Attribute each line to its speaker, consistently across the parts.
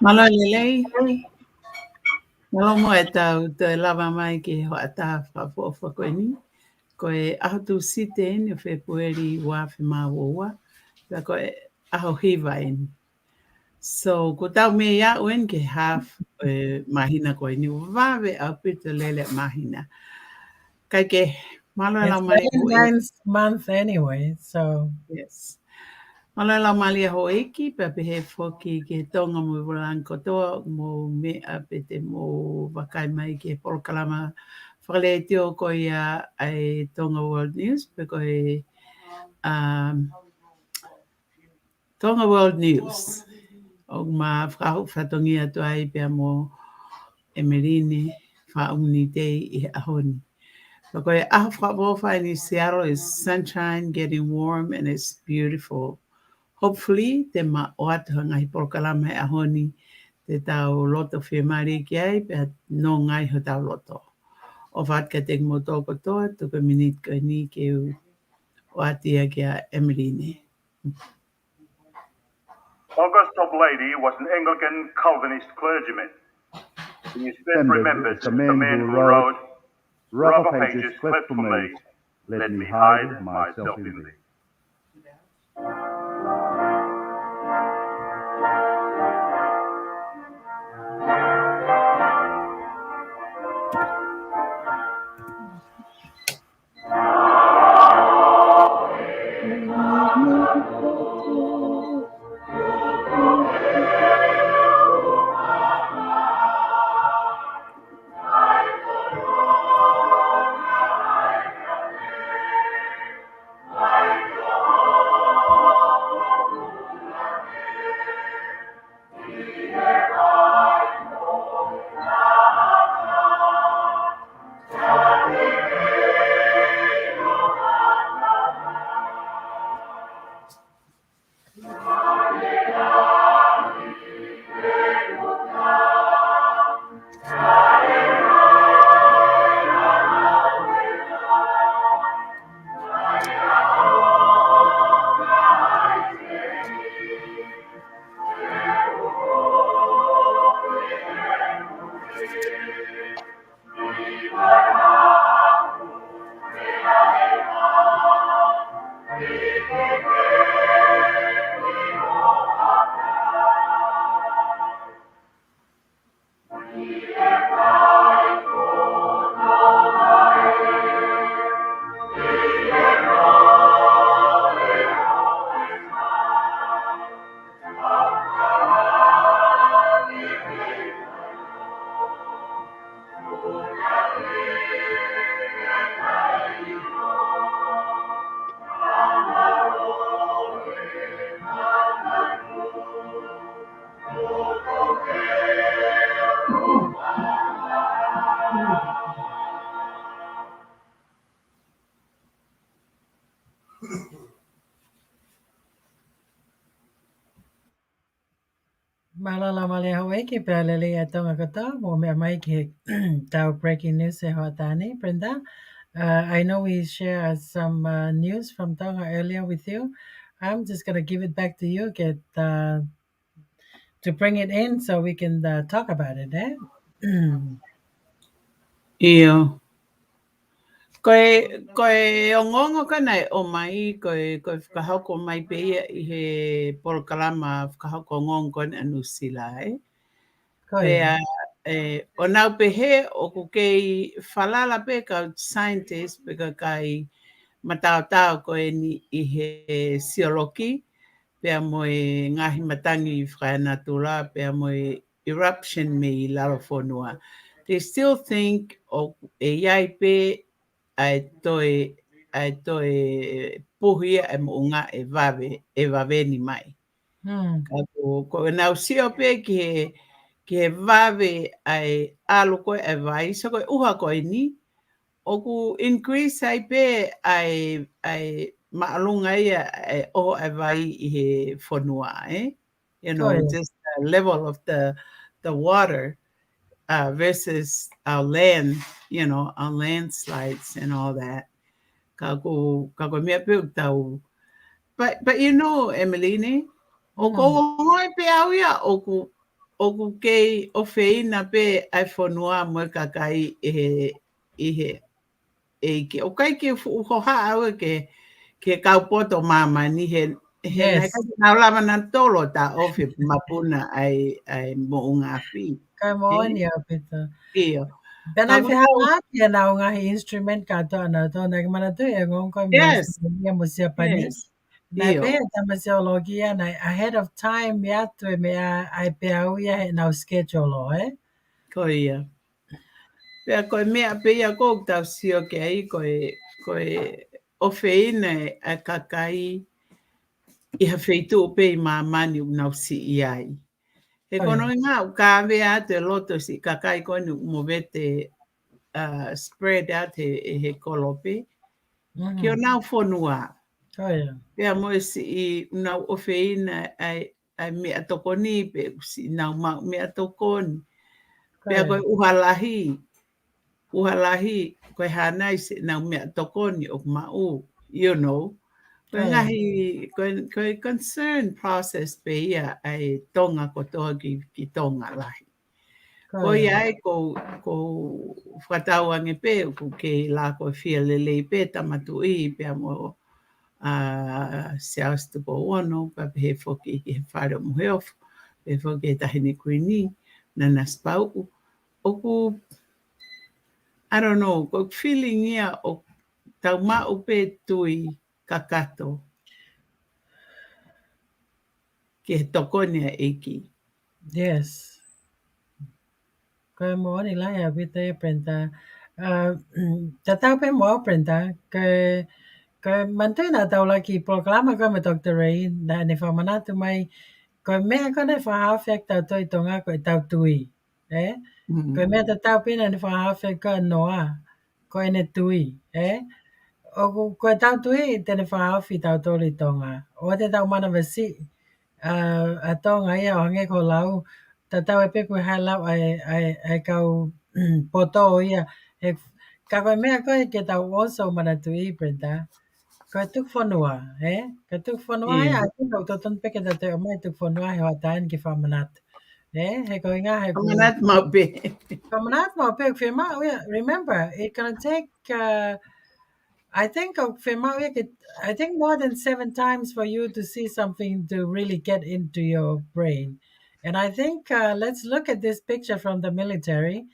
Speaker 1: Malo lelei, malo mo e tau te lava mai ki ho ata whapofa koe ni. Koe aho tu site ni o February wa whi mawoa. Pea koe aho hiva ni. So ko tau me ia uen ke half mahina koe ni. Wawe au pita lele mahina. Kai ke malo e lau
Speaker 2: It's
Speaker 1: mai ho e.
Speaker 2: Valentine's month anyway, so
Speaker 1: Yes. Malo e lau mali ho eki, pe pehe foki ke tonga mo vulan kotoa mo mea pe te mo wakai mai ke polokalama whakalētio ko ia ai Tonga World News, pe ko um, Tonga World News. O ma whakahu whatongia tu ai pia mo Emeline whauni te I ahoni. So koe aho whakawofa ni Seattle is sunshine, getting warm, and it's beautiful. Hopefully, te ma o atu ngai polokalama e ahoni te tau loto whiamari ki ai, pia no ngai ho tau loto. O what ka te mo tōko toa, tuka minit ko ni ke o atia kia Emeline.
Speaker 3: August Toplady was an Anglican Calvinist clergyman. He is best remembered as the man who wrote, "Rubber pages cleft for me, let me hide myself in thee."
Speaker 2: malala male hawaii ke pelele ya tonga kata mo me mai ke tau breaking news e hotani Brenda. I know we share some news from Tonga earlier with you. I'm just gonna give it back to you, get to bring it in so we can talk about it. Eh?
Speaker 1: Iyo. Koe o ngongo kanai o mai, koe whakahauko mai pe ia I he polokalama whakahauko o ngongo kone anu sila,
Speaker 2: Go
Speaker 1: Pea,
Speaker 2: ahead.
Speaker 1: o nau pe he o ku kei whalala pe ka scientist pe ka kai matao koe ni I he sioloki, pea mo ngahi matangi I whainatura, pea mo eruption me I lalofonua. They still think o iai pe ai toe puhia e mo unga e vaveni mai.
Speaker 2: Hmm.
Speaker 1: Ko nau sio pe ki he wawe ai alo koe e vai, so koe uha koe ni, o ku increase ai pe ai maalunga ia o e vai I he whanua, You
Speaker 2: Go
Speaker 1: know,
Speaker 2: ahead.
Speaker 1: just the level of the water versus our land, our landslides and all that. Kako mea pe tau. But Emeline, o ko
Speaker 2: Hmm.
Speaker 1: ngoi pe au ia, o ku kei o feina pe ai whanua mo kakai e he ke o kai ke ho ha au ke kaupoto mama ni he nai ka
Speaker 2: Yes.
Speaker 1: na lama na tolo ta ofi mapuna ai mo unga fi
Speaker 2: Kai
Speaker 1: e
Speaker 2: mo ni aupito.
Speaker 1: io
Speaker 2: Ben
Speaker 1: ka
Speaker 2: ai
Speaker 1: mo
Speaker 2: fihangat ya na ngahi instrument ka to na to na mana to ya ngong ko mo
Speaker 1: yes
Speaker 2: instrument mo siya pani.
Speaker 1: yes
Speaker 2: Na
Speaker 1: io
Speaker 2: pe ta masiologia na ahead of time ya to me ai pe au ya na schedule eh.
Speaker 1: ko ia pea koe mea pea kou tau sio ke ai koe o feina a kakai i ha feitu o pei mamani u nau si i ai. He
Speaker 2: Oh
Speaker 1: kono
Speaker 2: yeah.
Speaker 1: i ngā u kāwe a te loto si kakai koni mo vete spread out he kolope. Ki o
Speaker 2: Mhm.
Speaker 1: nau whonua.
Speaker 2: Oh yeah.
Speaker 1: Pea mo si i nau o feina ai mea tokoni pe si nau mea tokoni.
Speaker 2: Oh
Speaker 1: Pea
Speaker 2: yeah.
Speaker 1: koe uhalahi. Uhalahi koe hanai se nau mea tokoni o mau. You know. Koe
Speaker 2: Oh yeah.
Speaker 1: ngahi, koe concern process pe ia ai tonga ko toa ki tonga lahi.
Speaker 2: Oh
Speaker 1: Ko
Speaker 2: yeah.
Speaker 1: ia ai ko whatau ange pe ku ke la ko fia lele pe tamatu i pe amo se austu po ono pa pe he foki ki he whare o muheofu pe foki he tahini kuini na naspau o ku I don't know ko feeling ia o tau mau pe tui kakato ke he tokonia eki.
Speaker 2: Yes. Kai mo ni la ya bite prenta. Uh, tatau pe mo prenta ke ke mantena tau la ki programa ka me Dr. Ray na ne fa manatu mai ko me ka ne fa afek tau toi tonga ko tau tui. Eh? Ko
Speaker 1: Mm.
Speaker 2: me tatau pe na ne fa afek ka noa ko ene tui. Eh? O ko tau tui te ne fa afi tau tori tonga. O te tau mana vesi a tonga ia o hange ko lau tatau e pepe halau ai kau poto ia e ka koe mea koe ke tau oso mana tu i Brenda koe tuk whanua ka tuk whanua
Speaker 1: Yeah.
Speaker 2: I think au toton peke ta te o mai tuk whanua he watain ki whamanat he koe ngā he ku
Speaker 1: Amanat mau be.
Speaker 2: whamanat mau pek whima remember it gonna take I think I think more than 7 times for you to see something to really get into your brain. And I think let's look at this picture from the military.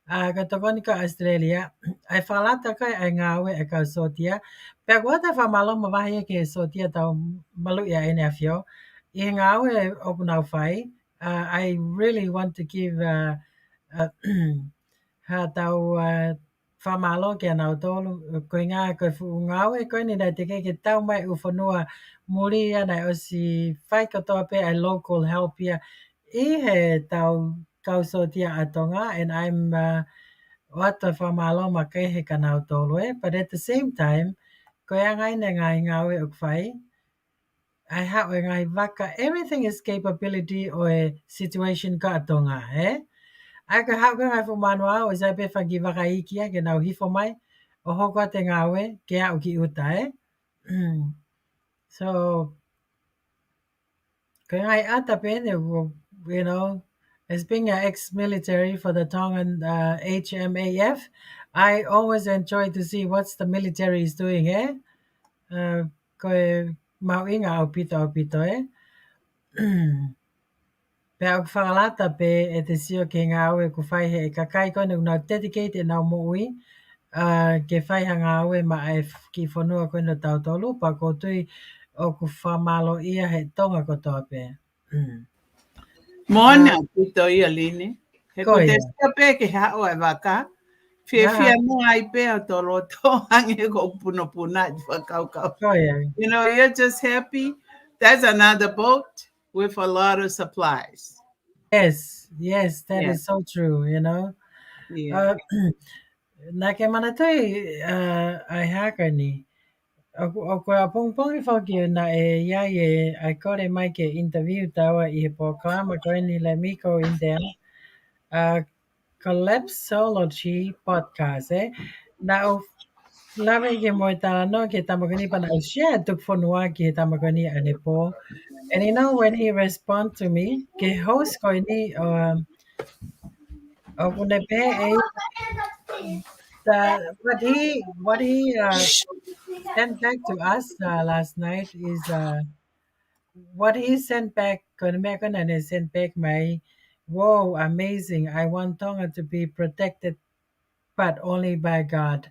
Speaker 2: Katokonika Australia. Ai falata kai ai ngawe e ka sotia. Pe wata fa malo mawahi ke sotia tau malu ya ene afio. I ngawe opunau fai. I really want to give uh, ha tau whamalo ke anau tolu koe ngā koe fu ngau e koe ni nei te ke tau mai u whanua muri ana o si whai katoa pe a local help ia I he tau kausotia atonga and I'm wata whamalo ma ke he kanau tolu but at the same time koe angai ne ngai ngau e o whai I hau e ngai waka everything is capability o e situation ka atonga Ai ka hau ka ngai fu manua o sai pe whangi waka ikia ke nau hifo mai o hoko te ngawe ke au ki uta So ka ngai ata pene you know as being an ex-military for the Tongan HMAF I always enjoy to see what's the military is doing ko e mau inga aupito Pe au whakalata pe e te sio ke ngā aue ku whai he e kakai koe nau nau dedicate nau moui ke whai hanga aue ma e ki whanua koe no tau tolu pa ko tui o ku whamalo ia he tonga kotoa pe.
Speaker 1: Mona pito ia line. He ko te
Speaker 2: Koia.
Speaker 1: sia pe ke hao e waka. Fia
Speaker 2: Aha,
Speaker 1: fia mo ai pe o to roto hange ko puno puna i whakau kau.
Speaker 2: koia.
Speaker 1: You know, you're just happy. That's another boat with a lot of supplies.
Speaker 2: Yes, that
Speaker 1: Yeah,
Speaker 2: is so true, you know.
Speaker 1: yeah.
Speaker 2: Uh, na ke mana tui ai haka ni. O koe a pongpong I whaki na e iai ai kore mai ke interview taua I he pōklama koe ni le miko in there. Uh, Collapsology podcast, Na Lame ke mo tala no ke tamagani pana share took for noa ke tamagani anepo. And you know when he respond to me, ke host ko ini unepe the what he sent back to us last night is what he sent back Konmekan and he sent back my whoa amazing. I want Tonga to be protected but only by God.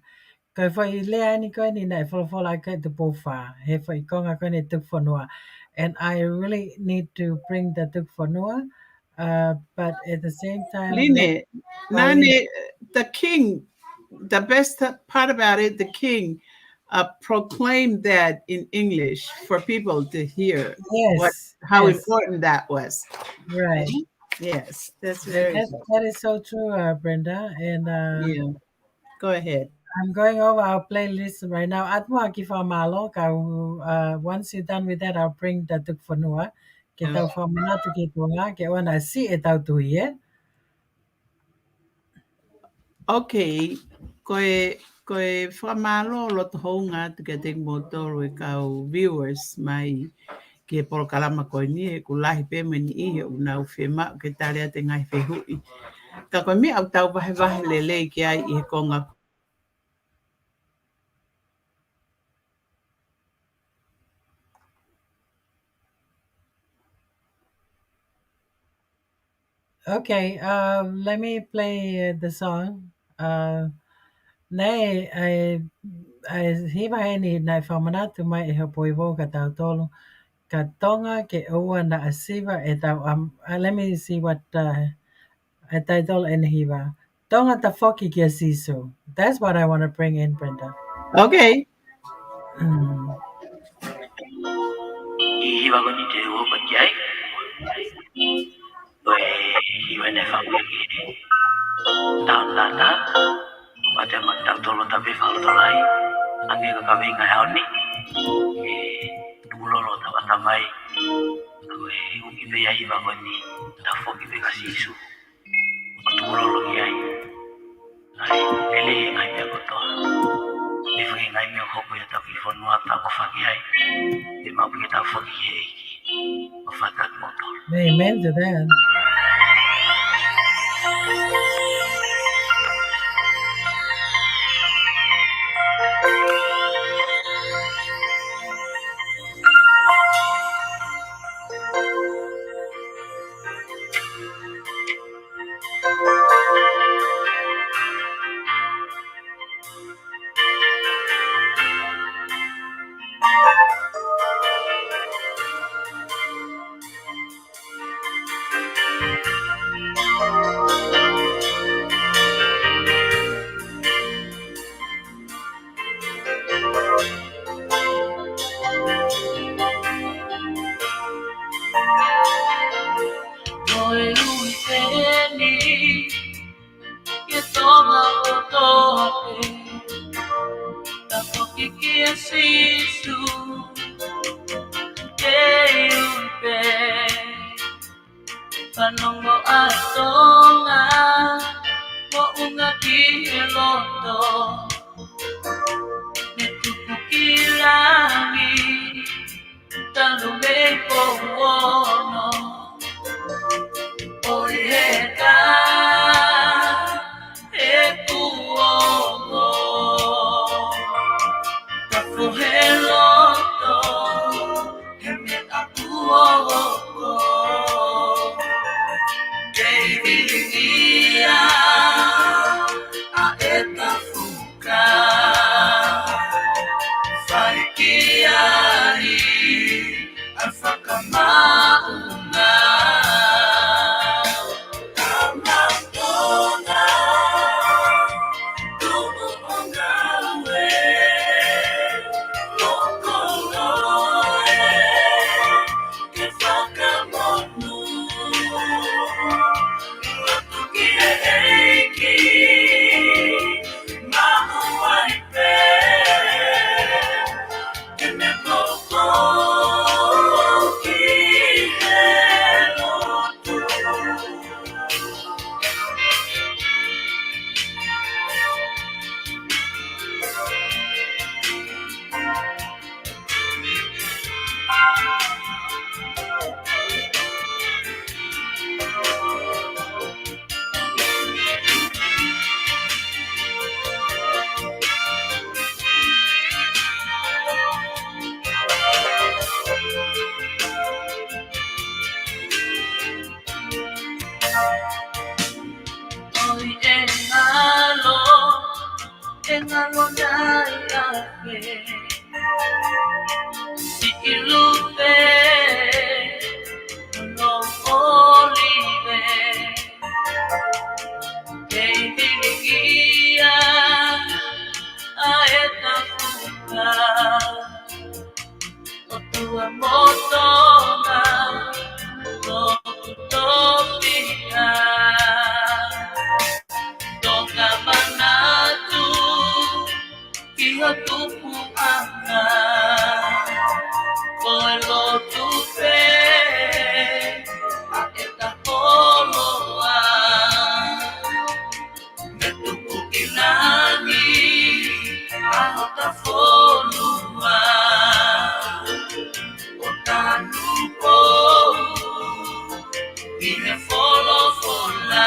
Speaker 2: Kai for ile ni ko ni na for like to pofa. He for ikonga ko ni tuk for noa. And I really need to bring the tuk for noa. But at the same time, let
Speaker 1: Line,
Speaker 2: Pauline.
Speaker 1: Nane, the king, the best part about it, the king proclaimed that in English for people to hear what
Speaker 2: Yes,
Speaker 1: how
Speaker 2: yes,
Speaker 1: important that was.
Speaker 2: right.
Speaker 1: Yes, that's
Speaker 2: That,
Speaker 1: very
Speaker 2: that,
Speaker 1: good.
Speaker 2: that is so true, Brenda. And
Speaker 1: Yeah, go ahead.
Speaker 2: I'm going over our playlist right now. Atmo akifa malo ka once you're done with that, I'll bring the tuk fanua.
Speaker 1: Yeah.
Speaker 2: Kita fa mana tu ki tunga ke wana si etau tu ye.
Speaker 1: Okay, koe whamalo lo to honga to get motor we kau viewers mai ke por kalama ko ni e kulahi pe meni I o na u fema ke tale te ngai fe hui. Ka ko mi au tau vahe vahe le le ke ai I konga.
Speaker 2: Okay, let me play the song. Nei, ai hiva e ni nai fa mana tu mai e ho poivo ka tau tolu. Ka tonga ke ua na asiva e tau let me see what a title and hiva. Tonga ta foki kia siso. That's what I want to bring in, Brenda.
Speaker 1: Okay.
Speaker 2: Mm.
Speaker 4: Hiva ko ni te o pa kiai. Oi, hiva ne fa wiki. Taun lata. Mata mata tolo tapi fa tolai. Ange ka kami ngai hau ni. Tulo lo ta bata mai. Oi, uki pe ya hiva ko ni. Ta foki pe ka sisu. Tulo lo kiai. Ai, ele ngai pe ko to. E foi ngai me ko ya ta ki fo no ata ko fa kiai. E ma pu ta foki ye. O fa ta motor.
Speaker 2: Amen to that.
Speaker 4: Oi, ui, peni. Que toma o tope, da foki que assisto, que eu pé, panongo a tonga, mo unga ki eloto, ne tuku ki langi, talume ko wono, oi heka, e tuongo. Kafuheloto, heme akuoko, keivilingia, aeta fuka, faikiari, alfakamaunga, kamatona, tumu ongawe. Hoy en Malo naiake, si ilute no olive, que dirigia a esta fuga, o tu amotona, no utopia. Tonga manatu Kiha tupu ana Koelo tupe Aeta koloa Metupu ilangi Ahota folua Otanupo Ihe folo fola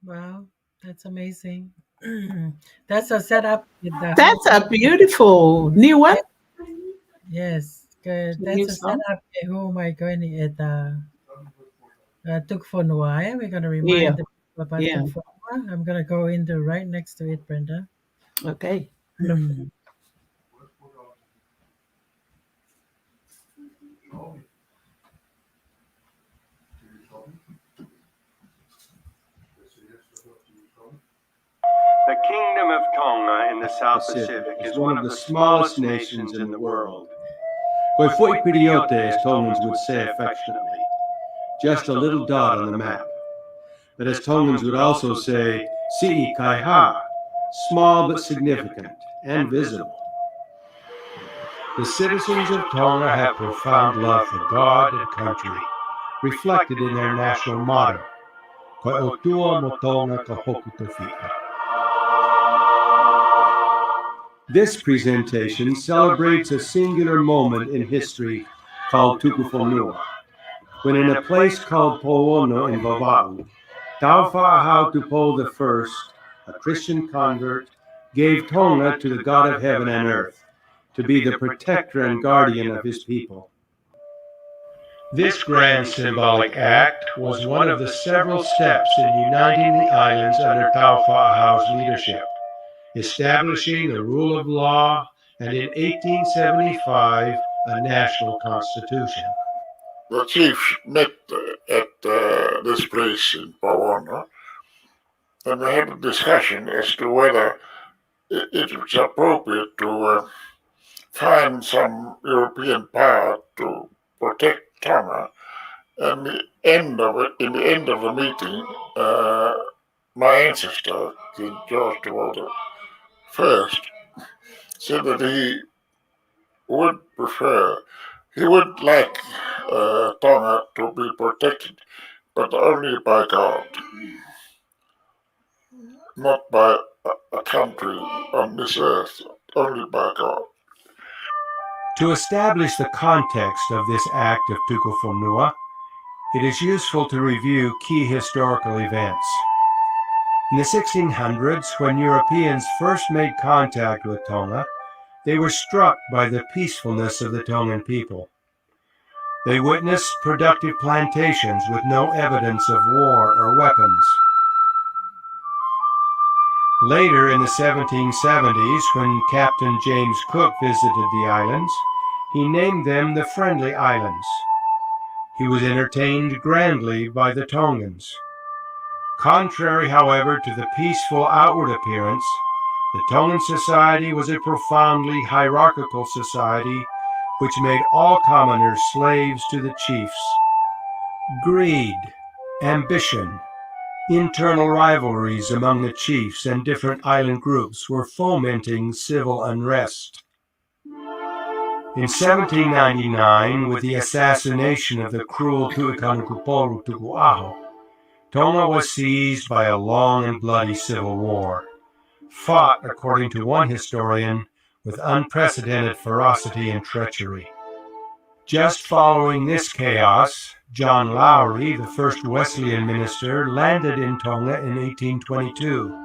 Speaker 2: Wow, that's amazing. That's a setup with the
Speaker 1: That's
Speaker 2: whole.
Speaker 1: a beautiful new one.
Speaker 2: Yes, good.
Speaker 1: New
Speaker 2: That's a
Speaker 1: song.
Speaker 2: setup who am I going to at Tukfonwa. We're going to
Speaker 1: Yeah,
Speaker 2: remind the people about
Speaker 1: yeah.
Speaker 2: Tukfonwa. I'm going to go in the right next to it, Brenda.
Speaker 1: Okay. Wonderful.
Speaker 5: The Kingdom of Tonga in the South Pacific is one of the smallest nations in the world. Koifoi Piriote, as Tongans would say affectionately, just a little dot on the map. But as Tongans would also say, Si'i Kaiha, small but significant and visible. The citizens of Tonga have profound love for God and country, reflected in their national motto, Koe o tua mo Tonga ka hoku te whia. This presentation celebrates a singular moment in history called Tukufonua, when in a place called Poono in Vava'u, Taufa'ahau Tupou I, a Christian convert, gave Tonga to the God of heaven and earth, to be the protector and guardian of his people. This grand symbolic act was one of the several steps in uniting the islands under Taufa'ahau's leadership, establishing the rule of law, and in 1875, a national constitution.
Speaker 6: The chiefs met at this place in Pawana, and they had a discussion as to whether it was appropriate to find some European power to protect Tonga. And in the end of the meeting, my ancestor, King George I, said that he would like Tonga to be protected, but only by God, not by a country on this earth, only by God.
Speaker 5: To establish the context of this act of tukufonua, it is useful to review key historical events. In the 1600s, when Europeans first made contact with Tonga, they were struck by the peacefulness of the Tongan people. They witnessed productive plantations with no evidence of war or weapons. Later in the 1770s, when Captain James Cook visited the islands, he named them the Friendly Islands. He was entertained grandly by the Tongans. Contrary, however, to the peaceful outward appearance, the Tongan society was a profoundly hierarchical society which made all commoners slaves to the chiefs. Greed, ambition, internal rivalries among the chiefs and different island groups were fomenting civil unrest. In 1799, with the assassination of the cruel Tu'ikanukuporu Tuku'aho, Tonga was seized by a long and bloody civil war, fought, according to one historian, with unprecedented ferocity and treachery. Just following this chaos, John Lowry, the first Wesleyan minister, landed in Tonga in 1822.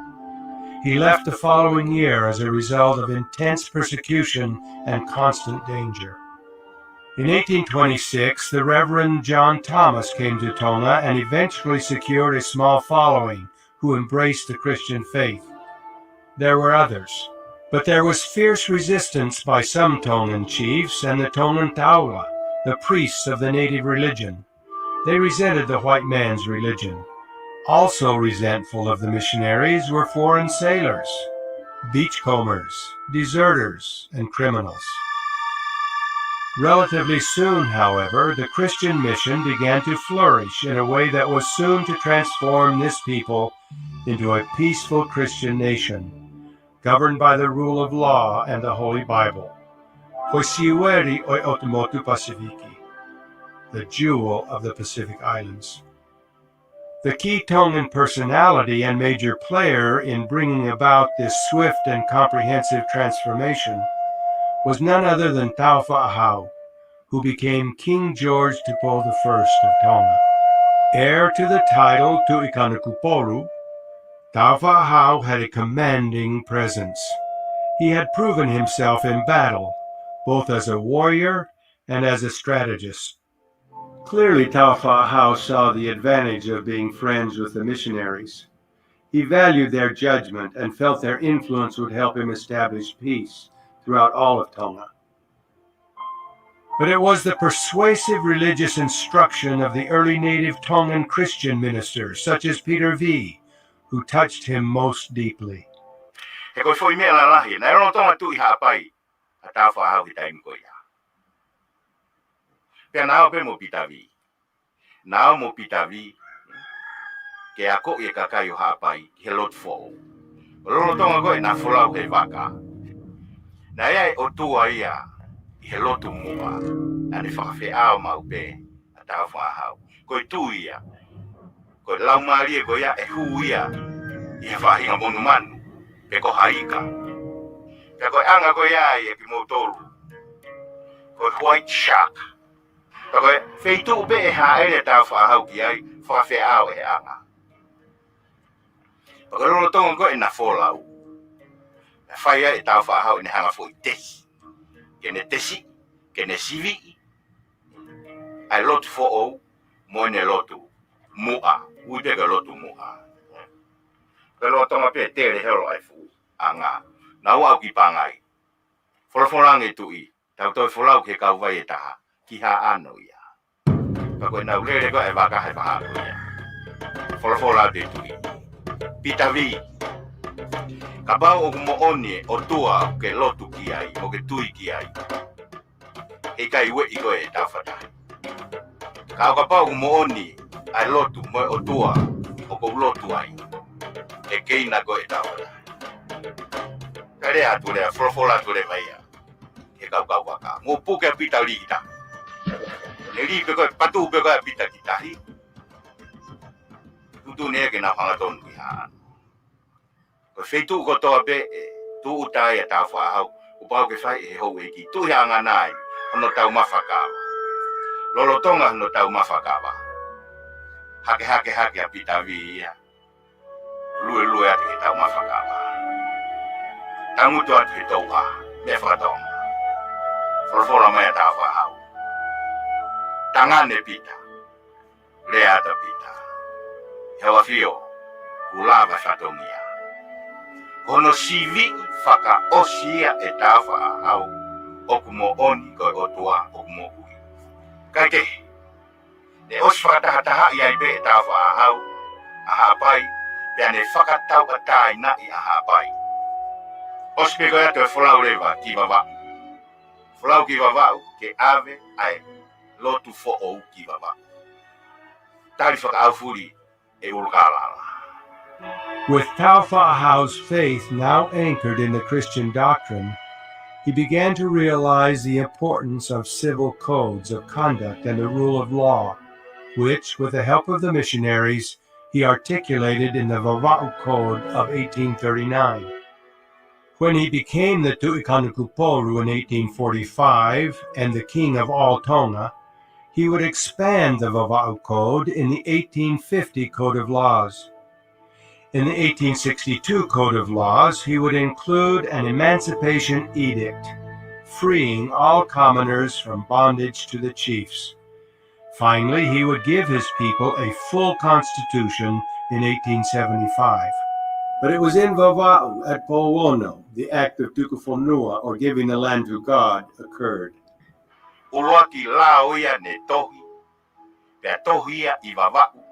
Speaker 5: He left the following year as a result of intense persecution and constant danger. In 1826, the Reverend John Thomas came to Tonga and eventually secured a small following who embraced the Christian faith. There were others, but there was fierce resistance by some Tongan chiefs and the Tongan Taula, the priests of the native religion. They resented the white man's religion. Also resentful of the missionaries were foreign sailors, beachcombers, deserters, and criminals. Relatively soon, however, the Christian mission began to flourish in a way that was soon to transform this people into a peaceful Christian nation, governed by the rule of law and the Holy Bible. Hoisiueri oi Otumotu Pasifiki, the jewel of the Pacific Islands. The key Tongan personality and major player in bringing about this swift and comprehensive transformation was none other than Taufa'ahau, who became King George Tupou I of Tonga. Heir to the title Tu'ikanukuporu, Taufa'ahau had a commanding presence. He had proven himself in battle, both as a warrior and as a strategist. Clearly, Taufa'ahau saw the advantage of being friends with the missionaries. He valued their judgment and felt their influence would help him establish peace throughout all of Tonga. But it was the persuasive religious instruction of the early native Tongan Christian ministers, such as Peter V., who touched him most deeply.
Speaker 4: Now mo pitavi ke ako e kakayo hapai he lot fo lolo tonga ko na fulau he vaka na ia o tua ia he lotu mua ane whakawhi ao mau pe a tau whahau ko tu ia ko lau maari ko ia e hu ia i he whahinga monu manu pe ko haika pe ko anga ko ia i e pimotoru ko white shark. Porque feito be e haere tau whahau ki ai, whakawhi ao e anga. Porque lolo tonga ko e na wholau. E whaia e tau whahau e ne hanga fo i tesi. Ke ne tesi, ke ne sivi.
Speaker 7: ai lotu fo'o mo ne lotu mua ui pega lotu mua pero tonga pe tere hero ai fu anga na wa ki pangai folofolange tui tau toi folau ke kau vai taha ki ha ano ia pa ko na ule ko e vaka he pa ia folofola de tui pitavi kabau o mo oni o tua ke lotu ki ai o ke tui ki ai e kai we i ko e tafata kau kabau mo oni ai lotu mo o tua o ko lotu ai e keina ko e tafata kare atu le folofola tu le vai e kau waka mo puke pita lita le li ko patu be ko pita kitahi tu ne ke na hanga ton ki ha ko feitu ko to be tu utai ta fa ha o pa ke fai e ho e ki tu ya nga nai ono tau mafaka lolo tonga no tau mafaka ba hake apita vi ya lue ate tau mafaka ba tangu to ate to ba me fa tong for me ta fa ha tangane pita le ata pita hewa fio kulava fatongia ono sivi faka osia e tafa au okumo oni ko otua okumo ui kake de osfata hataha ia ibe e tafa au ahapai peane faka tau atai na i ahapai ospego ya te folau leva kivava ke ave ai lotu fo o kivava tali faka au furi e ulkalala.
Speaker 5: With Tau Fa'ahau's faith now anchored in the Christian doctrine, he began to realize the importance of civil codes of conduct and the rule of law, which, with the help of the missionaries, he articulated in the Vava'u Code of 1839. When he became the Tu'ikanukuporu in 1845 and the king of all Tonga, he would expand the Vava'u Code in the 1850 Code of Laws. In the 1862 Code of Laws, he would include an emancipation edict, freeing all commoners from bondage to the chiefs. Finally, he would give his people a full constitution in 1875. But it was in Vava'u at Powono, the act of tukufonua, or giving the land to God, occurred.
Speaker 7: Uloaki laoia ne tohi, pea tohia I Vava'u.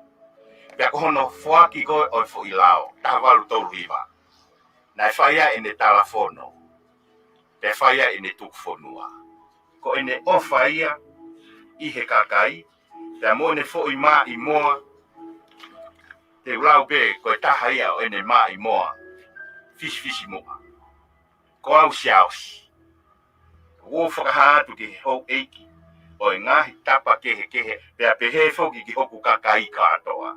Speaker 7: Pea kohono fuaki koe oi fo I lao, tahavalu tolu hiva. Nai whaia e ne talafono, pea whaia e ne tukufonua. Ko e ne ofaia I he kakai, pea mo ne fo I maa I moa, te ulau be koe tahaia o e ne maa I moa, fisi moa. Ko au siausi. Wo whakahatu ke hou eiki, o e ngahi tapa kehe, pea pehe foki ki hoku kakai katoa.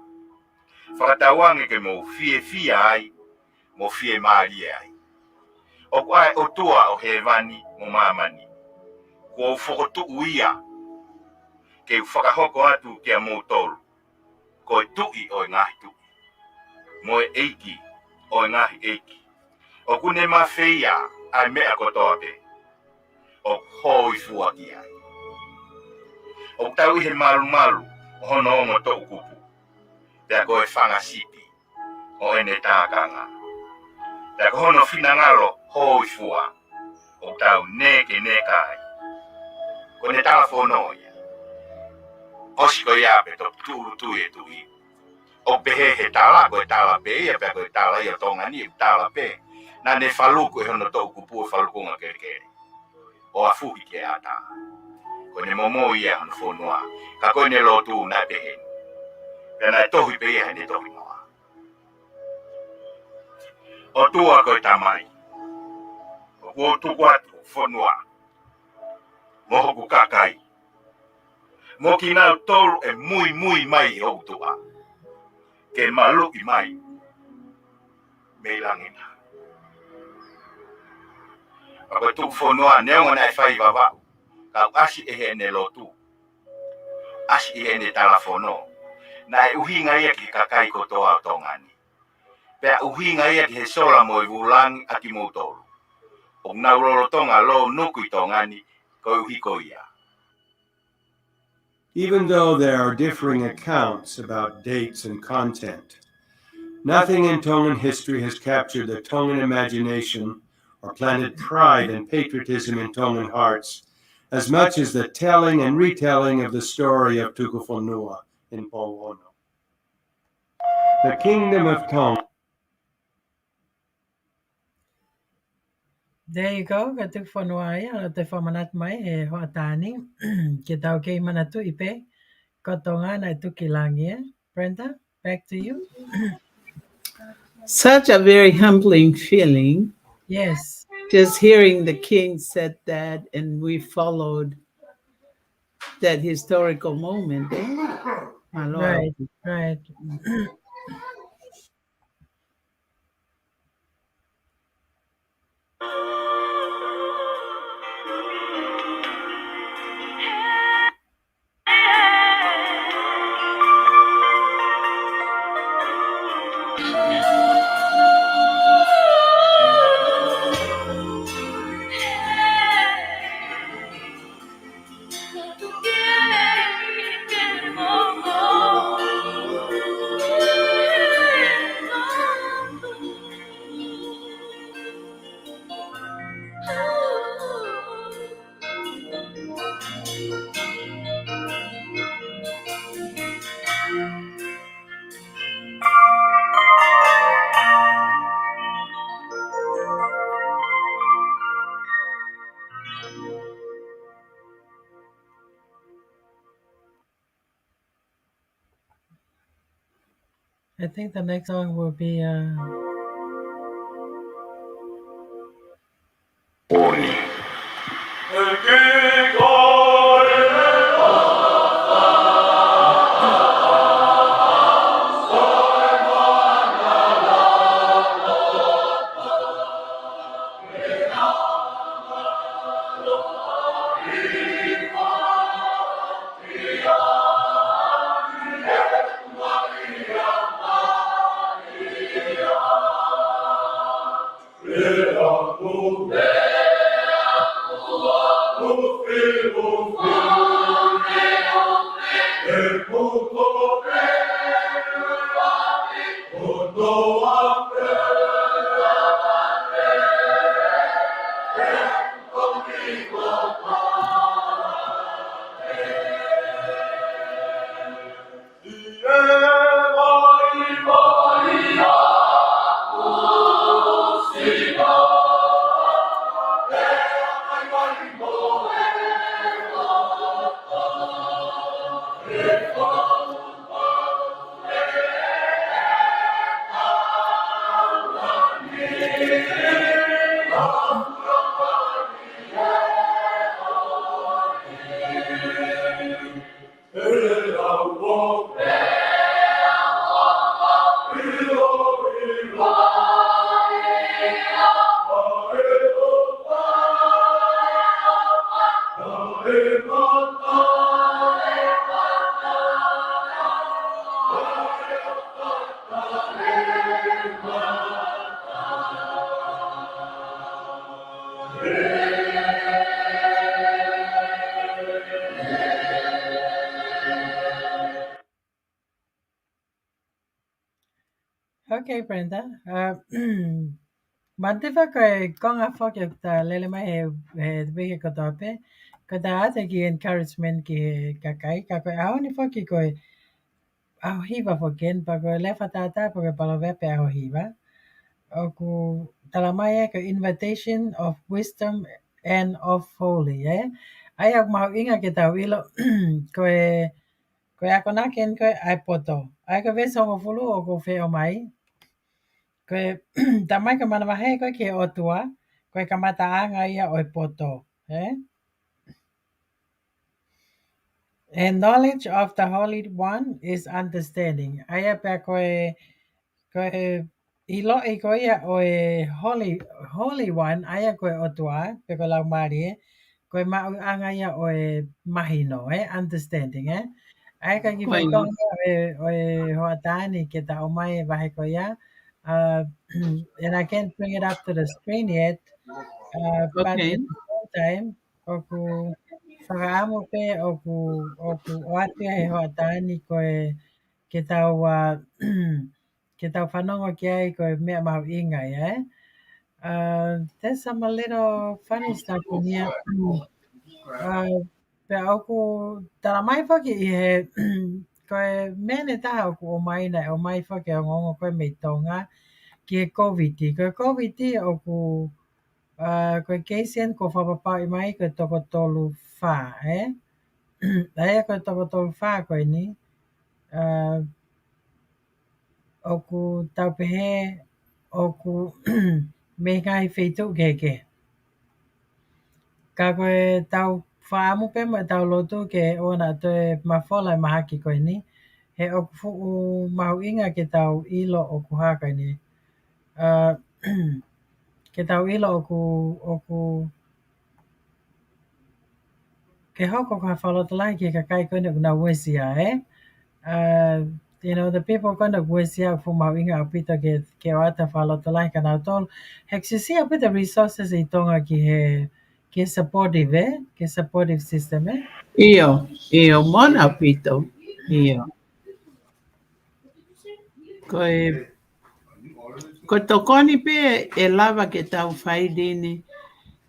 Speaker 7: Whakatawange ke mo fie ai, mo fie maari ai. O kwae o tua o hewani mo mamani. Ko whakotu uia, ke whakahoko atu ke a mo tolu. Ko e tui o e ngahi tui. Mo e eiki, o e ngahi eiki. O kune mawhia, ai mea kotoa pe. O hoi fuaki ai. O tau I he malu, o hono ongo to ukupu. Pea koe whanga sipi, o ene tākanga. Pea ko hono whinangalo hoi fua, o tau neke nekai. Ko ne tāwhono ia. Osiko iape to tūru e tui. O pehe he tāla, koe tāla pe ia, pea koe tāla ia tonga ni, tāla pe. Na ne whaluku e hono to ukupu e whalukunga kere. O a fuhi ke ata. Ko ne momo ia hono whonua. Ka koe ne lotu na pehe. Pena e tohi pe ia ne tohi noa. O tua koe tamai. O kuo tuku atu whonua. Mohoku kakai. Mo ki nau tolu e mui mai I hou tua. Ke malu I mai. Meilangina. Ako tuku whonua neonga nai whai Vava'u. Kau asi e he ne lotu. Asi e he ne talafono. Na e uhinga ia ki kakai kotoa o tongani. Pea uhinga ia ki he sola mo I vulangi aki moutolu. O naurolo tonga lo nuku I tongani ko uhiko ia.
Speaker 5: even though there are differing accounts about dates and content. Nothing in Tongan history has captured the Tongan imagination or planted pride and patriotism in Tongan hearts as much as the telling and retelling of the story of Tukufonua in Polono. The Kingdom of Tonga.
Speaker 2: There you go. Katuk whanua ala te whamanat mai he hoatani. Ke tau kei mana tu ipe. Ko tonga na tuki langi. Brenda, back to you.
Speaker 1: Such a very humbling feeling.
Speaker 2: Yes.
Speaker 1: Just hearing the king said that, and we followed that historical moment. Malo.
Speaker 2: Right, right. I think the next song will be Okay, Brenda. Mantifa ko kong afo ke ta lele mai he be ko tope. Ko ta ate ki encouragement ki kakai ka ko au ni fo ki ko au hiva fo ken pa ko le fa tata pa ko palo ve pe au hiva. O ku talamaya ko invitation of wisdom and of holy, Ai ak mau inga ke ta wilo ko ko ako na ken ko ai poto. Ai ko ve so fulu o ko fe o mai. Koe tamai ka mana wahe koe ke otua, koe ka mataanga ia o poto. And knowledge of the Holy One is understanding. Aia pia koe ilo i koe ia o Holy One, aia koe otua, pe ko lau maari koe mau anga ia o mahino, understanding, Ai ka ki whai
Speaker 1: Koina.
Speaker 2: konga o hoatani ke ta o mai wahe koe ia, and I can't bring it up to the screen yet, but
Speaker 1: Okay.
Speaker 2: at the same time, oku whakaamo pe o ku oatia he hoatani koe ke tau ke tau whanongo ki ai koe mea mau inga, yeah? There's some a little funny stuff in here. Pe oku tara mai whaki I he koe mea ne taha oku o mai nei o mai whaki o ngongo koe mei Tonga ki he COVID. Koe COVID oku koe keisien ko whapapau I mai koe toko tolu wha, eh? Aia koe toko tolu wha koe ni. Oku taupehe oku me ngai wheitu keke. Ka koe tau whaamu pe mo tau lotu ke ona toe mawhola mahaki koe ni. He oku fuku mahu inga ke tau ilo oku haka ni. Ke tau ilo oku ke hoko ka whalotolai ke ka kai koe na wesia, eh? You know, the people kind of wesia fu mahu inga aupito ke wata whalotolai ka nau tolu. Hek si apita resources I Tonga ki supportive, eh? Ki supportive system, eh?
Speaker 1: Iyo, mona pito. Iyo. Koe, ko tokoni pe e lava ke tau whaidini.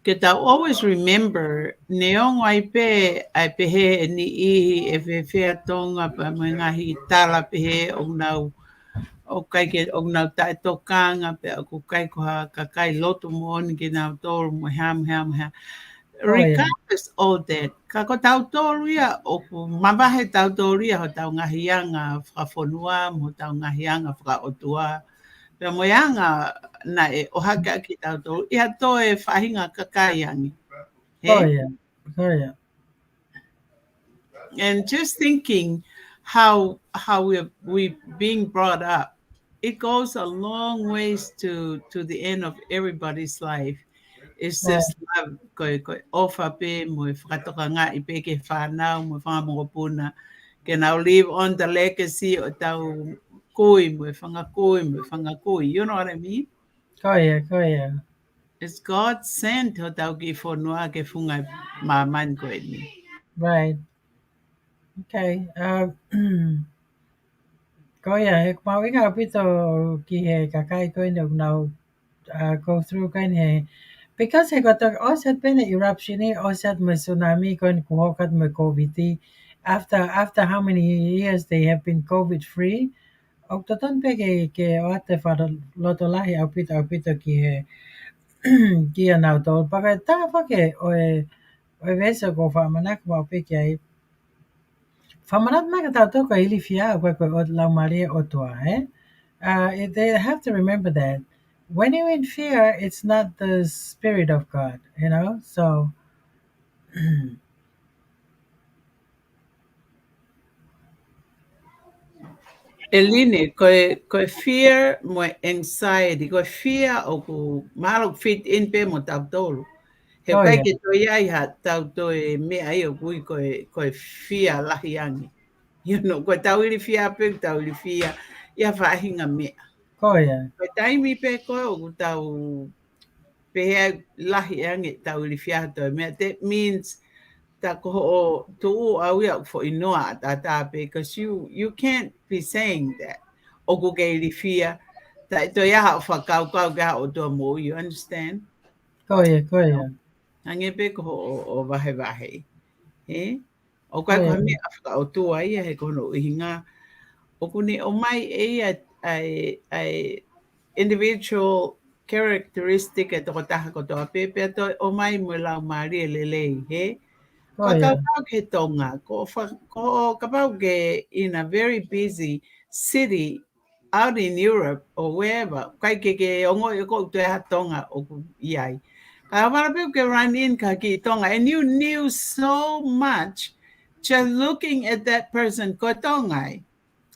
Speaker 1: Ke tau always remember neong ai pe ai pehe ni ihi e whewhea tonga pa mo ngahi tala pehe o nau o kai ke o nau tae tokanga pe o kai ko ha ka kai loto mo oni ke nau tolu mo ham.
Speaker 2: Oh yeah,
Speaker 1: Regardless all that, ka ko tau tolu ia o ku mabahe tau tolu ia ho tau ngahianga whakafonua mo tau ngahianga whakaotua. Pe moyanga na e o haka ki tau tolu ia to e whahinga kakaiangi.
Speaker 2: oh
Speaker 1: He?
Speaker 2: yeah, oh yeah,
Speaker 1: And just thinking how we being brought up, it goes a long ways to the end of everybody's life. It's
Speaker 2: right,
Speaker 1: just love ko ofa pe mo whakatoka ngā I pe ke whanau mo whangamongopuna. Ke now live on the legacy o tau kui. You know what I mean?
Speaker 2: oh yeah, oh yeah,
Speaker 1: It's God sent ho tau ki whanua ke whunga māman koe ni.
Speaker 2: right. Okay. Ko ia, he mau inga apito ki he kakai koe nau go through kind he. Because he got osat pene eruption osat me tsunami koe kuhokat me COVID. After how many years they have been COVID free, ok toton pe ke oate whara loto lahi apito ki he ki a nau tol. Paka tā whake oe vesa ko whamanaka mau pe ki ai. Whamanat mai ka tau toko ili fia koe koe o lau maria o toa, eh? They have to remember that when you're in fear, it's not the spirit of God, you know. So
Speaker 1: Eline, koe fear mo anxiety, koe fear o ku malo fit in pe mo tau tolu. He
Speaker 2: oh
Speaker 1: kai
Speaker 2: yeah,
Speaker 1: ke to iai ha tau to e mea ai o kui koe fear lahi angi. You know, koe tau ili fear pe, tau ili fear, ia whahinga mea.
Speaker 2: oh yeah,
Speaker 1: Koe taimi pe koe o ku tau pehea lahi angi tau ili fear to mea. That means ta ko o tu au ia for inoa ta because you can't be saying that o ko ke li fia ta to ia ha fa kau ga o to mo you understand
Speaker 2: oh yeah, oh
Speaker 1: no
Speaker 2: yeah,
Speaker 1: ange pe ko o vahe he o
Speaker 2: oh
Speaker 1: kai ko
Speaker 2: yeah,
Speaker 1: mi afka o tu ai he ko no hinga o ko ni o mai e ai individual characteristic e to ta ko to pe to o mai mo la mari le he
Speaker 2: oh yeah,
Speaker 1: Whakapau ke Tonga, ko kapau ke in a very busy city out in Europe or wherever, kai ke ongo i ko te ha Tonga o ku iai. Ka wharapiu ke run in ka ki Tonga, and you knew so much just looking at that person ko Tonga.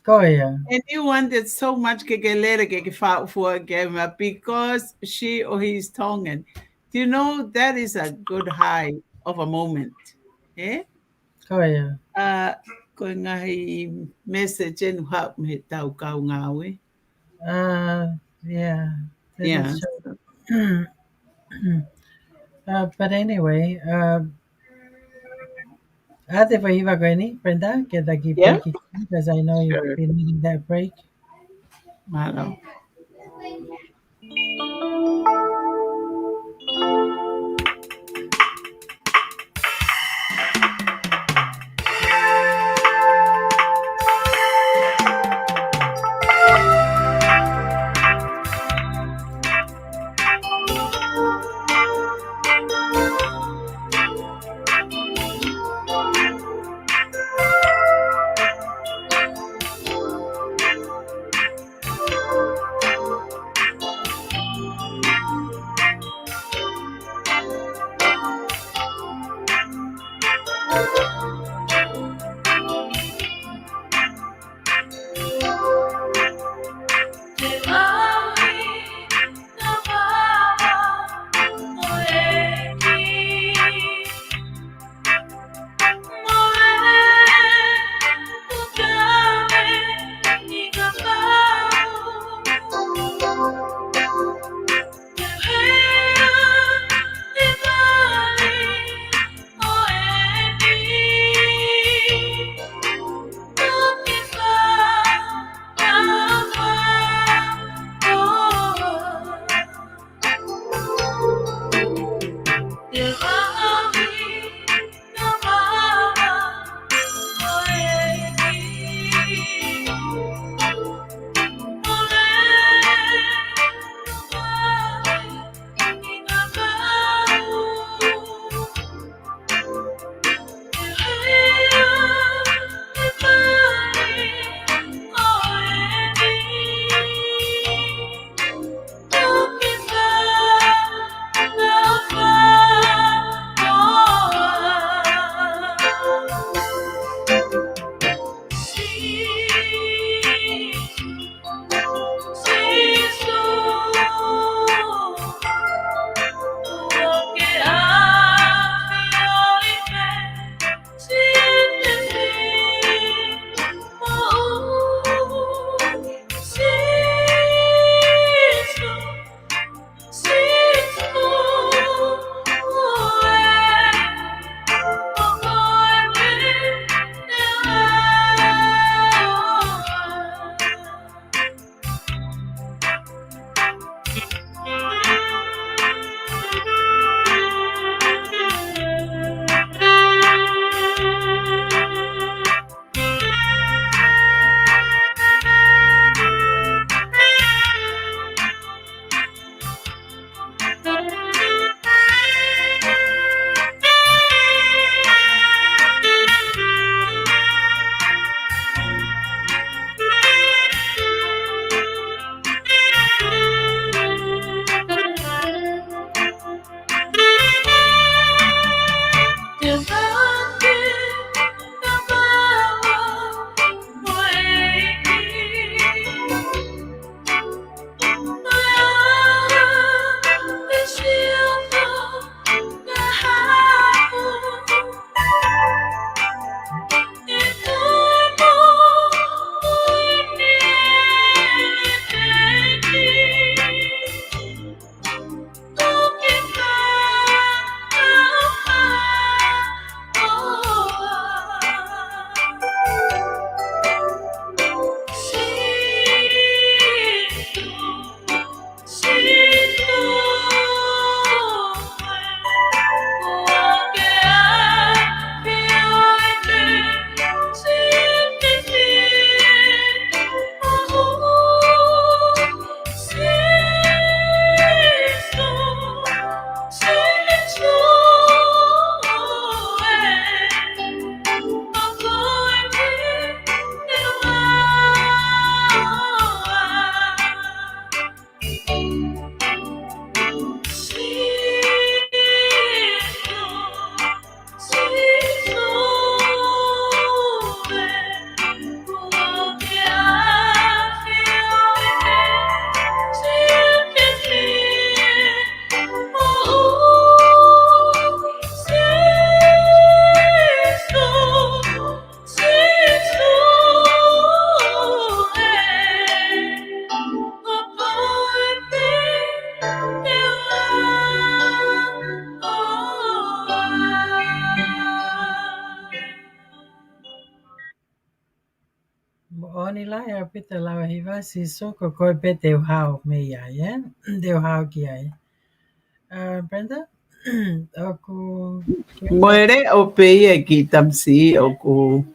Speaker 2: oh yeah,
Speaker 1: And you wanted so much ke lere ke whau fua ke because she or he is Tongan. Do you know that is a good high of a moment? Eh?
Speaker 2: oh yeah.
Speaker 1: Ko ngahi message and hap me tau kau ngawe.
Speaker 2: Yeah, that
Speaker 1: Yeah.
Speaker 2: is true. But anyway, Ate pa iba ko ni, Brenda, kita keep
Speaker 1: Yeah,
Speaker 2: breaking because I know you've
Speaker 1: sure.
Speaker 2: been needing that break.
Speaker 1: Malo.
Speaker 2: aupito lawa hiva siso ko koe pe teu hao me ia, yeah? Teu hao ki ai. Brenda? Oku
Speaker 1: Moere o peia ki tamsi o ku.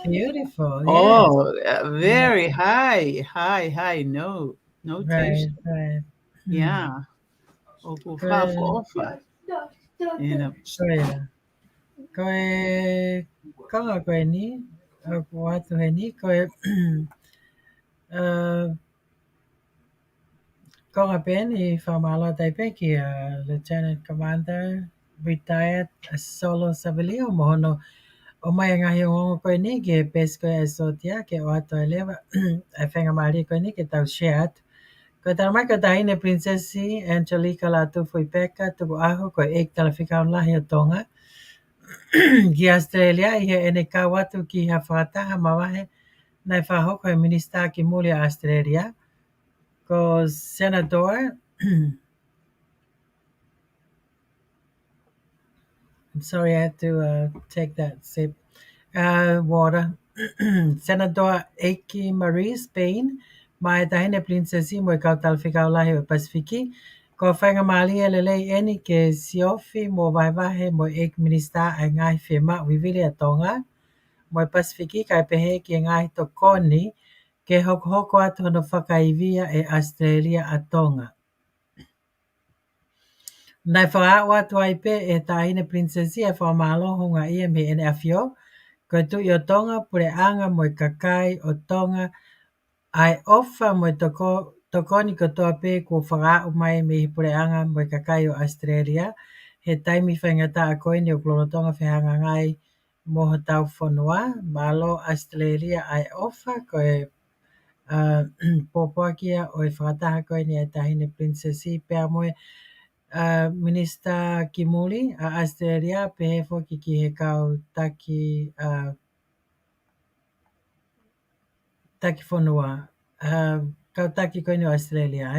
Speaker 2: beautiful, yeah.
Speaker 1: Oh, very high. No
Speaker 2: Right,
Speaker 1: tension.
Speaker 2: right.
Speaker 1: Yeah. O ku fafa
Speaker 2: Koe,
Speaker 1: ofa. You know.
Speaker 2: koe, koe, konga koe ni, oku atu he ni, koe, konga pen I whamalo taipe ki Lieutenant Commander, retired solo civilian mohono o mai ngahi o ngongo koe ni ke pes koe e sotia ke o ato e lewa e whenga maari koe ni ke tau shared. Ko taramai ko tahine Princesi Angelica la tufui peka tuku aho ko ek talawhikau lahi o Tonga. Ki Australia I he ene ka watu ki ha whakataha mawahe nai whahoko e minista ki muli a Australia. Ko Senator I'm sorry I had to take that sip. Water. Senator Eiki Marie Spain mai tahine Princesi mo kau talawhikau lahi o Pasifiki. Ko whainga maali e lelei eni ke siofi mo waiwahe mo ek minista ai ngai whima wivili a Tonga. Mo Pasifiki kai pehe ki ngai to koni ke hoko atu hono whakaivia e Australia a Tonga. Nai whakao atu ai pe e tahine Princesi e whamalo hunga ia me ene awhio. Ko tu I o Tonga pure anga mo kakai o Tonga ai ofa mo tokoni ko toa pe ko whakao mai me pure anga mo kakai o Australia. He taimi whaingata a koe ni o Klolotonga whihanga ngai mo ho tau whanua. Malo Australia ai ofa ko e popoakia o e whakataha koe ni e tahine Princesi pēr moe Minista ki muli a Australia pe he whoki ki he kau taki taki whanua. Kau taki koe ni o Australia,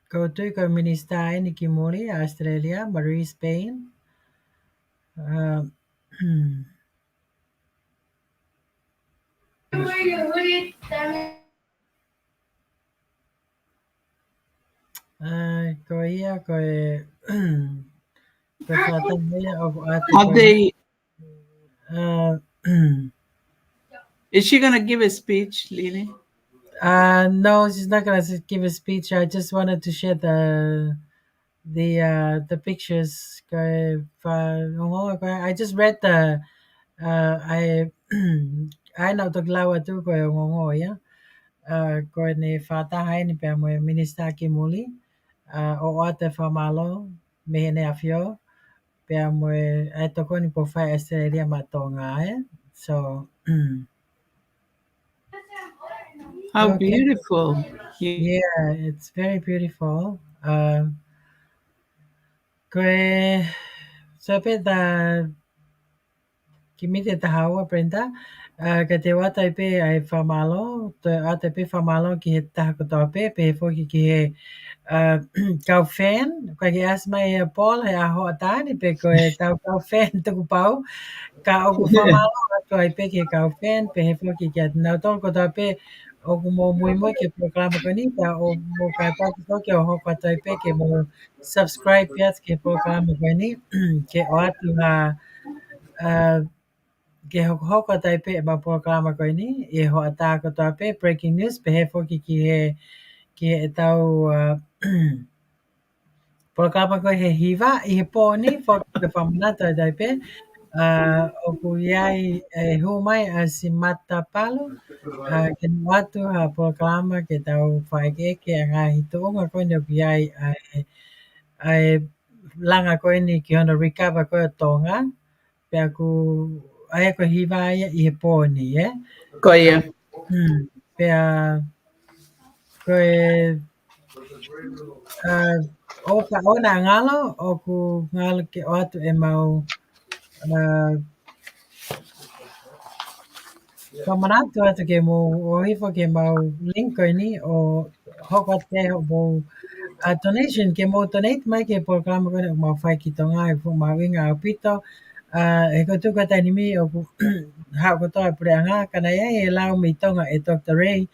Speaker 2: Ko tui koe minista ni ki muli a Australia, Marie Spain. Ko ia koe koe whātangia o atu
Speaker 1: Are
Speaker 2: koe.
Speaker 1: they? Is she gonna give a speech, Lily?
Speaker 2: No, she's not gonna give a speech. I just wanted to share the pictures. I just read the I know the lawa tu ko ngongo ya. Ko ne whātaha ni pe mo minista ki muli. O ate whamalo me ne awhio. Pe mo e toko ni po whai Australia ma Tonga, So
Speaker 1: How
Speaker 2: okay.
Speaker 1: beautiful.
Speaker 2: Yeah, it's very beautiful. So da kimite tahawa Brenda. Ka te wata pe ai whamalo, te ate pe whamalo ki he taha kotoa pe whoki ki he kau fan. Ka ki asma e Paul he aho atani pe ko e tau kau fan tuku pau. Ka oku whamalo atu ai pe ki he kau fan pe he whoki ki atinau tolu kotoa pe oku mo mui ke programa ko ni ta o mo ka taki toki o hoko atu ai pe ke mo subscribe piat ke programa ko ni ke o atu ha ke hoko tai pe ma programa ko ni e ho ata ko ta pe breaking news pe he foki ki he tau programa ko he hiva I he poni foki ke whamanata tai pe o ku iai e hu mai a si mata palo ke watu ha programa ke tau whaike ke a ngā hitunga ko ni o ku iai ai langa ko ni ki hono recover ko o Tonga pe aku ai ko hiva ia I he poni
Speaker 1: Ko ia.
Speaker 2: pe ko o ka ona ngalo o ku ngalo ke o atu e mau kamanatu atu ke mo o hifo ke mau link ko ni o hoko te ho mo donation ke mo donate mai ke programa ko ni mau fai ki Tonga e fu mau inga aupito E ko tu ka tani mi o ku ha ko to pre anga kana ya e lau mi tonga e Dr. Ray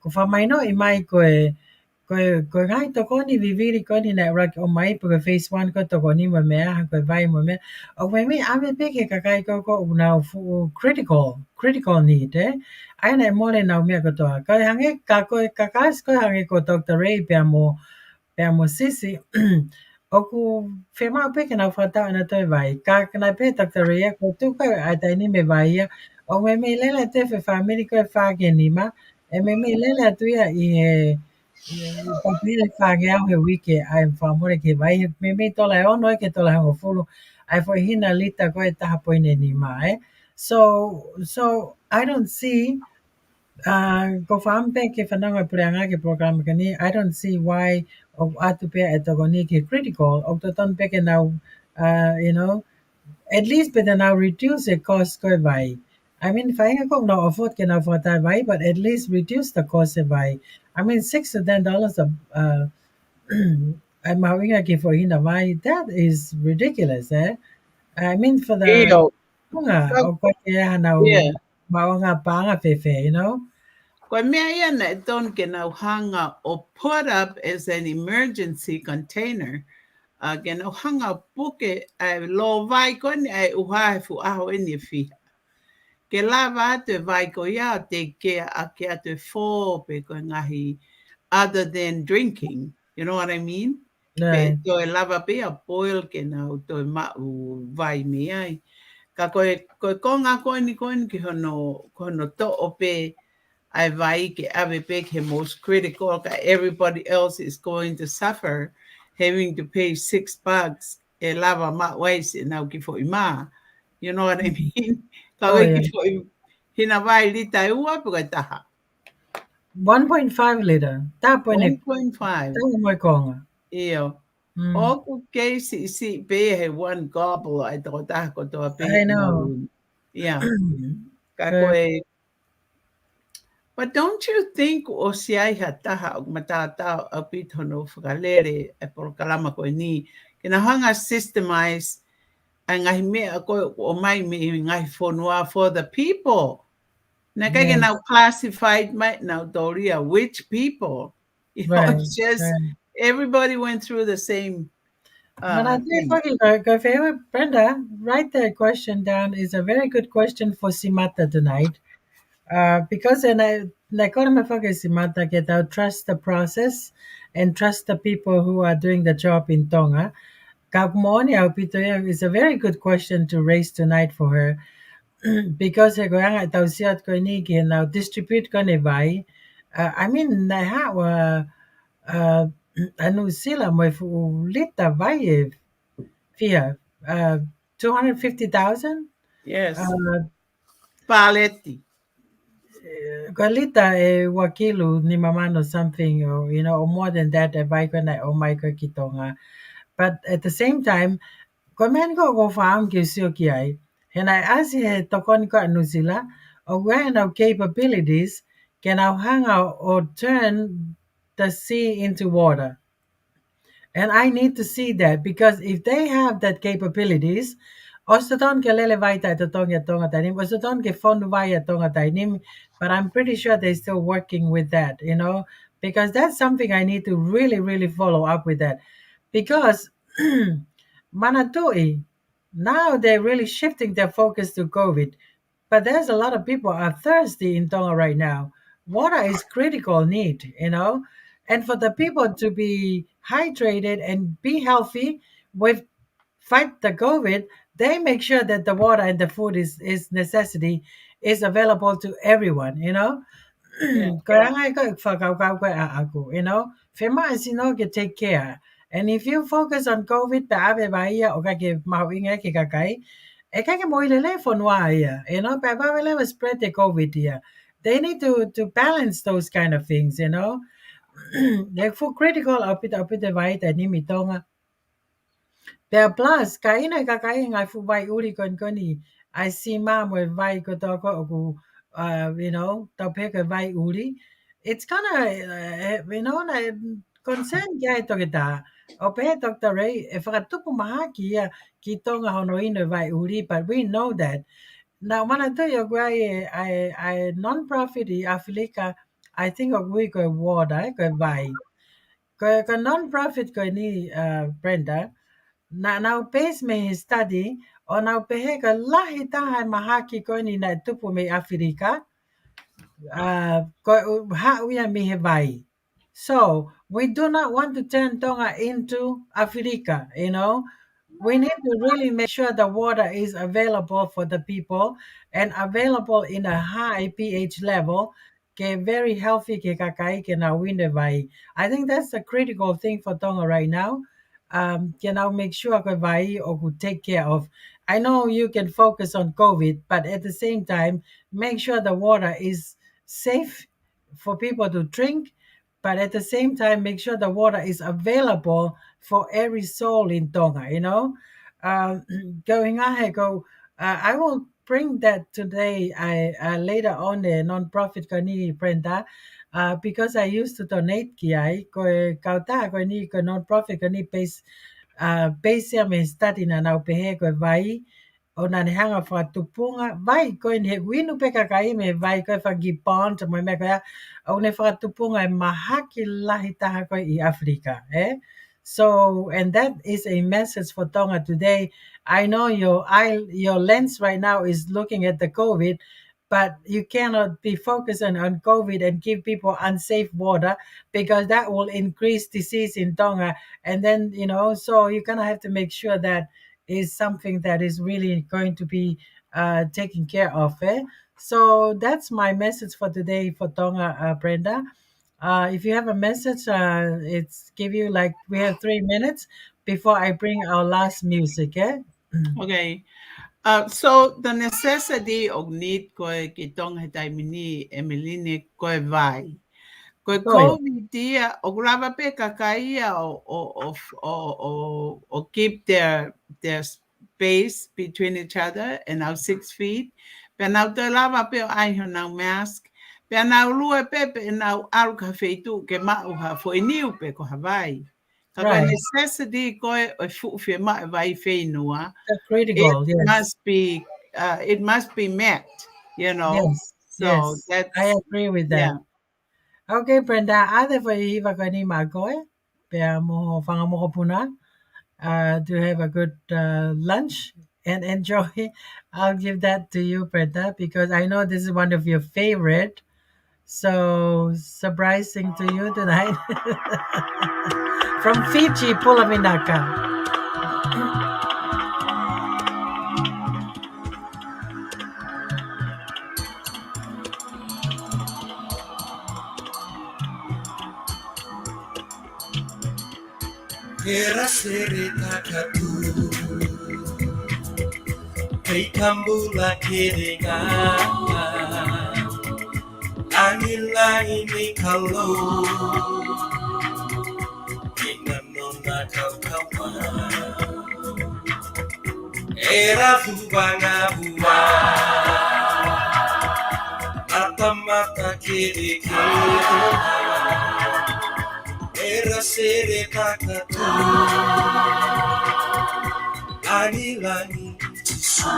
Speaker 2: ko fa mai no I mai ko ngai to ko ni viviri ko ni na rak o mai po phase 1 ko to ko ni mo me ha ko vai mo me o me mi ave pe ke ka kai ko na fu critical need ai na mo le na me ko to ka hange ka ko hange ko Dr. Ray pe mo sisi o ku fe ma pe ke na fa ta na to vai ka na pe Dr. Ray ko tu ka ai ta ni me vai ya o me le la te fe family ko fa ke ni ma e me le la tu ya I papile whāngia he wike ai whamore ke vai me tola e ono ke tola hango fulu ai fo hina lita koe taha poine ni mai. So I don't see ko whampe ke whananga pureanga ke program ka ni I don't see why o atu pia e toko ni ke critical o to ton peke now you know at least better now reduce the cost ko vai. I mean, whainga kong no afford ke na afford vai, but at least reduce the cost vai. I mean, $6 to $10 a I'm having a for hina vai. That is ridiculous, eh? I mean, for the
Speaker 1: Iyo.
Speaker 2: nga o ko ke na
Speaker 1: Yeah.
Speaker 2: maunga panga fefe, you know?
Speaker 1: Kwa mea ia na e ton ke nau hanga o put up as an emergency container. Ke nau hanga puke ai lo vai koni ai uha e fu aho e ni fi. Ke lava atu e vai ko ia te ke a ke atu e fō pe ko ngahi other than drinking. You know what I mean? Pe
Speaker 2: Right,
Speaker 1: to e lava pe a boil ke nau to e mau vai me ai. Ka koe konga koini ki hono to o pe ai vai ke ave pe ke most critical ka everybody else is going to suffer having to pay $6 e lava ma waisi nau ki fo ima. You know what I mean? Ka
Speaker 2: oh
Speaker 1: wei
Speaker 2: yeah,
Speaker 1: ki fo hina vai lita e ua puka taha.
Speaker 2: 1.5 liter. Tapone
Speaker 1: 1.5.
Speaker 2: tapo mo konga.
Speaker 1: Io.
Speaker 2: Mm,
Speaker 1: Oku keisi si pe he one gobble ai toko taha ko toa pe
Speaker 2: I
Speaker 1: na
Speaker 2: know.
Speaker 1: un. Yeah. Ka
Speaker 2: Good.
Speaker 1: koe. But don't you think o si ai ha taha o matata a pito no whakalere e por kalama koe ni ke na hanga systemize a ngahi mea koe o mai me ngahi whonua for the people. Na kai ke now
Speaker 2: Yes,
Speaker 1: classified mai now doria which people. You know,
Speaker 2: right,
Speaker 1: it's just
Speaker 2: right.
Speaker 1: everybody went through the same
Speaker 2: But I think
Speaker 1: thing.
Speaker 2: fucking go favorite Brenda, write that question down is a very good question for Simata tonight. Because then I call my fucking Simata get out, trust the process and trust the people who are doing the job in Tonga. Kagmoni aupito is a very good question to raise tonight for her. Because ko nga tausiat ko ni now distribute ko ni vai. I mean na ha uh, ano sila mo lita vai Fia, 250,000?
Speaker 1: Yes.
Speaker 2: Uh,
Speaker 1: Paletti.
Speaker 2: Galita wakilu ni mamano something or or more than that by na o mai ko kitonga. But at the same time, komen ko farm kisio kiai. And I ask he tokon ko anusila or when our capabilities can now hang out or turn the sea into water. And I need to see that because if they have that capabilities, Osaton ke lele vaita to tonga tonga tainim, Osaton ke fonu vaya tonga tainim, but I'm pretty sure they're still working with that, because that's something I need to really, really follow up with that. Because Manatui, now they're really shifting their focus to COVID. But there's a lot of people are thirsty in Tonga right now. Water is critical need. And for the people to be hydrated and be healthy with fight the COVID, they make sure that the water and the food is necessity is available to everyone.
Speaker 1: Yeah.
Speaker 2: Kaya nga ikaw, whakaukaw ko ako. Fema can take care. And if you focus on COVID, paave ba iya o kake mawinga ki kakai, kake mo ilele fonwa iya. Paave le spread the COVID iya. They need to balance those kind of things. Like for critical apit vai ta ni mitonga. Pero plus, kaina kakain ngai fu vai uri kon I see mom with vai ko to ko to pick a vai uri. It's kind of na concern guy to kita. Ope, Dr. Ray, if I took mahaki, kitonga honoino vai uri, but we know that. Now, when I tell you, I non-profit Africa, I think of we go water, go buy. Go non-profit go ni Brenda. Now base me study, or now peheka lahi tahan mahaki ko ni na tupu me Afrika. So we do not want to turn Tonga into Africa, you know. We need to really make sure the water is available for the people and available in a high pH level. Very healthy ke kakai ke na winde vai. I think that's the critical thing for Tonga right now. Can now make sure ke vai or could take care of. I know you can focus on COVID, but at the same time, make sure the water is safe for people to drink, but at the same time, make sure the water is available for every soul in Tonga, you know. Um, Going ahead, I will bring that today. I later on the non-profit kani Brenda, because I used to donate kiai ko kauta ko ni ko non-profit kani base me study na na pehe ko vai o na hanga fa tupunga vai ko in he winu pe kai me vai ko fa gi pont mo me ko o ne fa tupunga e mahaki lahi taha ko I Africa, so, and that is a message for Tonga today. I know your lens right now is looking at the COVID, but you cannot be focusing on COVID and give people unsafe water, because that will increase disease in Tonga. And then, you know, so you're going to have to make sure that is something that is really going to be taken care of. So that's my message for today for Tonga, Brenda. If you have a message, it's give you like we have 3 minutes before I bring our last music.
Speaker 1: Okay. So the necessity of need ko kitong hetaimini Emeline ko vai. Ko
Speaker 2: Go ahead.
Speaker 1: COVID dia o grava pe kakaia o keep their space between each other and now 6 feet. Pe now te lava pe ai now mask. Pe now lue pepe now aru ka feitu ke mauha fo iniu pe ko Hawaii. Ka
Speaker 2: Right.
Speaker 1: necessity ko o fu fe ma vai feinua.
Speaker 2: The critical, yes.
Speaker 1: It must be met, you know.
Speaker 2: Yes,
Speaker 1: So
Speaker 2: yes.
Speaker 1: that's
Speaker 2: I agree with that.
Speaker 1: yeah.
Speaker 2: Okay, Brenda, ate for iwa ka ni magoe. Pea mo whanga mo puna. To have a good lunch and enjoy. I'll give that to you, Brenda, because I know this is one of your favorite. So surprising to you tonight. From Fiji, Pulaminaka.
Speaker 5: Era sere takatu Kei kambula kiringa Anila ini kalau Ina nona kau kawa Era bubanga bua Mata kiri Era sere kakatu Anilani tisu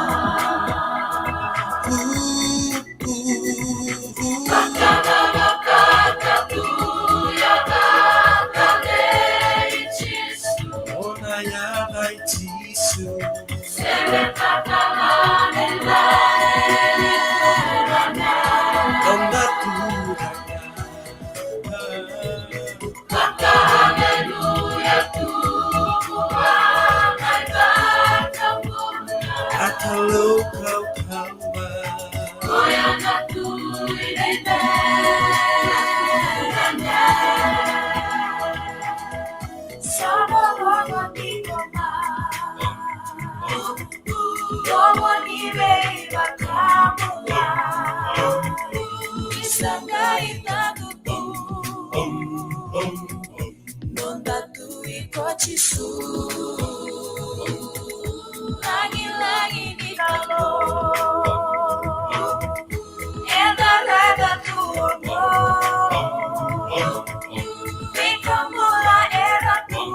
Speaker 5: Ona ya vai tisu Sere kakalane Onda turanga Atalo kau kawa Koyana tu ide Sama wawa nikoma Yomo nibe bakamula Isanga itagutu Nonda tu ikochisu Lagi di kalo Eda tu ormo Ikamula era tu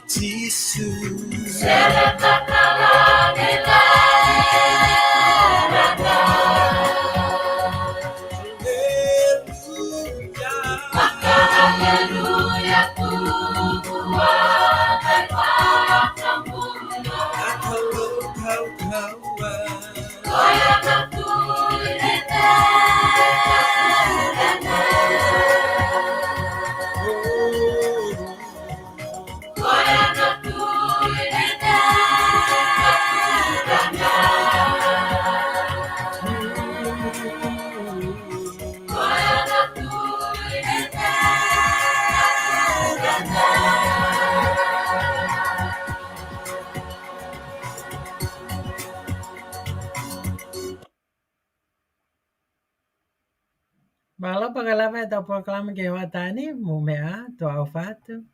Speaker 8: tisu.
Speaker 2: Malo pagalama ito proklama kay Watani, mumea, to au fato.